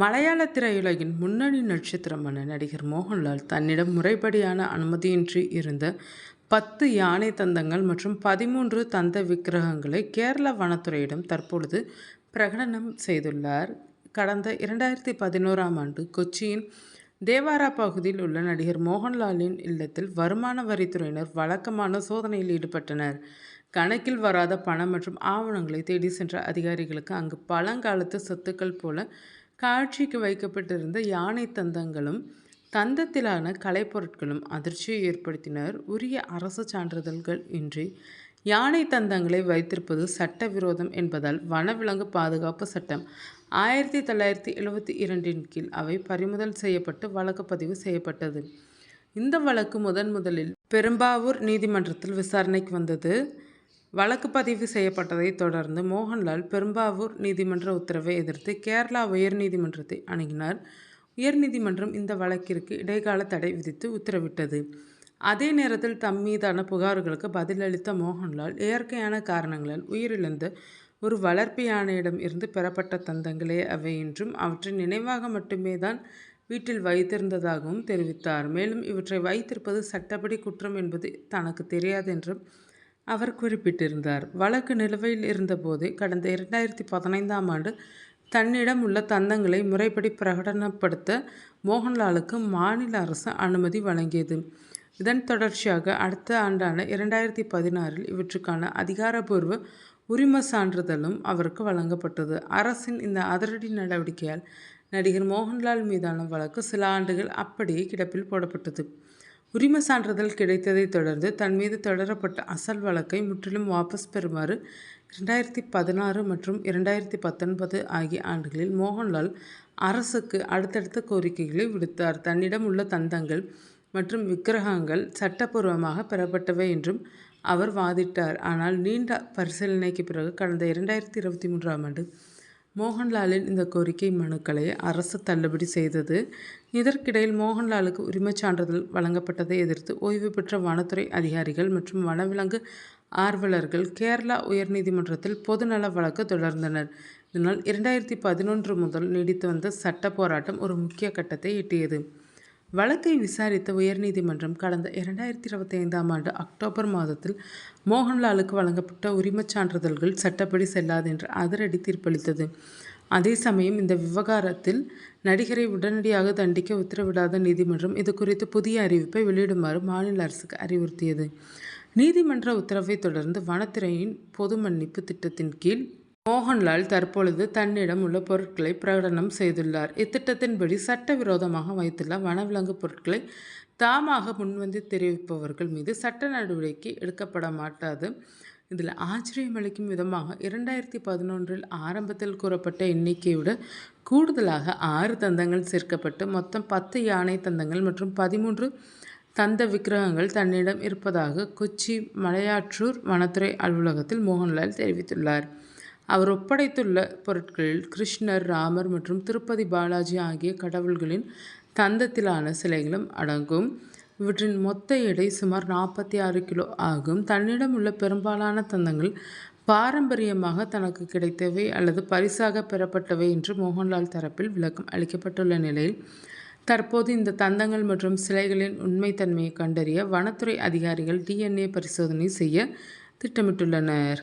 மலையாள திரையுலகின் முன்னணி நட்சத்திரமான நடிகர் மோகன்லால் தன்னிடம் முறைப்படியான அனுமதியின்றி இருந்த 10 யானை தந்தங்கள் மற்றும் 13 தந்த விக்கிரகங்களை கேரள வனத்துறையிடம் தற்பொழுது பிரகடனம் செய்துள்ளார். கடந்த 2011ஆம் ஆண்டு கொச்சியின் தேவாரா பகுதியில் உள்ள நடிகர் மோகன்லாலின் இல்லத்தில் வருமான வரித்துறையினர் வழக்கமான சோதனையில் ஈடுபட்டனர். கணக்கில் வராத பணம் மற்றும் ஆவணங்களை தேடி சென்ற அதிகாரிகளுக்கு அங்கு பழங்காலத்து சொத்துக்கள் போல காட்சிக்கு வைக்கப்பட்டிருந்த யானை தந்தங்களும் தந்தத்திலான கலைப்பொருட்களும் அதிர்ச்சியை ஏற்படுத்தினர். உரிய அரசு சான்றிதழ்கள் இன்றி யானை தந்தங்களை வைத்திருப்பது சட்டவிரோதம் என்பதால் வனவிலங்கு பாதுகாப்பு சட்டம் 1972 கீழ் அவை பறிமுதல் செய்யப்பட்டு வழக்கு பதிவு செய்யப்பட்டது. இந்த வழக்கு முதலில் பெரும்பாவூர் நீதிமன்றத்தில் விசாரணைக்கு வந்தது. வழக்கு பதிவு செய்யப்பட்டதை தொடர்ந்து மோகன்லால் பெரும்பாவூர் நீதிமன்ற உத்தரவை எதிர்த்து கேரளா உயர்நீதிமன்றத்தை அணுகினார். உயர்நீதிமன்றம் இந்த வழக்கிற்கு இடைக்கால தடை விதித்து உத்தரவிட்டது. அதே நேரத்தில் தம் மீதான புகார்களுக்கு பதிலளித்த மோகன்லால் இயற்கையான காரணங்களால் உயிரிழந்த ஒரு வளர்ப்பு யானையிடம் இருந்து பெறப்பட்ட தந்தங்களே அவை என்றும் அவற்றை நினைவாக மட்டுமே தான் வீட்டில் வைத்திருந்ததாகவும் தெரிவித்தார். மேலும் இவற்றை வைத்திருப்பது சட்டப்படி குற்றம் என்பது தனக்கு தெரியாது என்றும் அவர் குறிப்பிட்டிருந்தார். வழக்கு நிலுவையில் இருந்தபோதே கடந்த 2015ஆம் ஆண்டு தன்னிடம் உள்ள தந்தங்களை முறைப்படி பிரகடனப்படுத்த மோகன்லாலுக்கு மாநில அரசு அனுமதி வழங்கியது. இதன் தொடர்ச்சியாக அடுத்த ஆண்டான 2016இல் இவற்றுக்கான அதிகாரப்பூர்வ உரிம சான்றிதழும் அவருக்கு வழங்கப்பட்டது. அரசின் இந்த அதிரடி நடவடிக்கையால் நடிகர் மோகன்லால் மீதான வழக்கு சில ஆண்டுகள் அப்படியே கிடப்பில் போடப்பட்டது. உரிம சான்றிதழ் கிடைத்ததை தொடர்ந்து தன் மீது தொடரப்பட்ட அசல் வழக்கை முற்றிலும் வாபஸ் பெறுமாறு 2016 மற்றும் 2019 ஆகிய ஆண்டுகளில் மோகன்லால் அரசுக்கு அடுத்தடுத்த கோரிக்கைகளை விடுத்தார். தன்னிடம் உள்ள தந்தங்கள் மற்றும் விக்கிரகங்கள் சட்டப்பூர்வமாக பெறப்பட்டவை என்றும் அவர் வாதிட்டார். ஆனால் நீண்ட பரிசீலனைக்கு பிறகு கடந்த 2023ஆம் ஆண்டு மோகன்லாலின் இந்த கோரிக்கை மனுக்களை அரசு தள்ளுபடி செய்தது. இதற்கிடையில் மோகன்லாலுக்கு உரிமச் சான்றிதழ் வழங்கப்பட்டதை எதிர்த்து ஓய்வு பெற்ற வனத்துறை அதிகாரிகள் மற்றும் வனவிலங்கு ஆர்வலர்கள் கேரளா உயர்நீதிமன்றத்தில் பொதுநல வழக்கு தொடர்ந்தனர். இதனால் 2011 முதல் நீடித்து வந்த சட்ட போராட்டம் ஒரு முக்கிய கட்டத்தை எட்டியது. வழக்கை விசாரித்த உயர்நீதிமன்றம் கடந்த 2025ஆம் ஆண்டு அக்டோபர் மாதத்தில் மோகன்லாலுக்கு வழங்கப்பட்ட உரிமச் சான்றிதழ்கள் சட்டப்படி செல்லாது என்று அதிரடி தீர்ப்பளித்தது. அதே சமயம் இந்த விவகாரத்தில் நடிகரை உடனடியாக தண்டிக்க உத்தரவிடாத நீதிமன்றம் இது குறித்து புதிய அறிவிப்பை வெளியிடுமாறு மாநில அரசுக்கு அறிவுறுத்தியது. நீதிமன்ற உத்தரவை தொடர்ந்து வனத்துறையின் பொது மன்னிப்பு திட்டத்தின் கீழ் மோகன்லால் தற்பொழுது தன்னிடம் உள்ள பொருட்களை பிரகடனம் செய்துள்ளார். இத்திட்டத்தின்படி சட்டவிரோதமாக வைத்துள்ள வனவிலங்கு பொருட்களை தாமாக முன்வந்து தெரிவிப்பவர்கள் மீது சட்ட நடவடிக்கை எடுக்கப்பட மாட்டாது. இதில் ஆச்சரியமளிக்கும் விதமாக 2011இல் ஆரம்பத்தில் கூறப்பட்ட எண்ணிக்கையை விட கூடுதலாக 6 தந்தங்கள் சேர்க்கப்பட்டு மொத்தம் 10 யானை தந்தங்கள் மற்றும் 13 தந்த விக்கிரகங்கள் தன்னிடம் இருப்பதாக கொச்சி மலையாற்றூர் வனத்துறை அலுவலகத்தில் மோகன்லால் தெரிவித்துள்ளார். அவர் ஒப்படைத்துள்ள பொருட்களில் கிருஷ்ணர், ராமர் மற்றும் திருப்பதி பாலாஜி ஆகிய கடவுள்களின் தந்தத்திலான சிலைகளும் அடங்கும். இவற்றின் மொத்த எடை சுமார் 46 கிலோ ஆகும். தன்னிடம் உள்ள பெரும்பாலான தந்தங்கள் பாரம்பரியமாக தனக்கு கிடைத்தவை அல்லது பரிசாக பெறப்பட்டவை என்று மோகன்லால் தரப்பில் விளக்கம் அளிக்கப்பட்டுள்ள நிலையில் தற்போது இந்த தந்தங்கள் மற்றும் சிலைகளின் உண்மைத்தன்மையை கண்டறிய வனத்துறை அதிகாரிகள் DNA பரிசோதனை செய்ய திட்டமிட்டுள்ளனர்.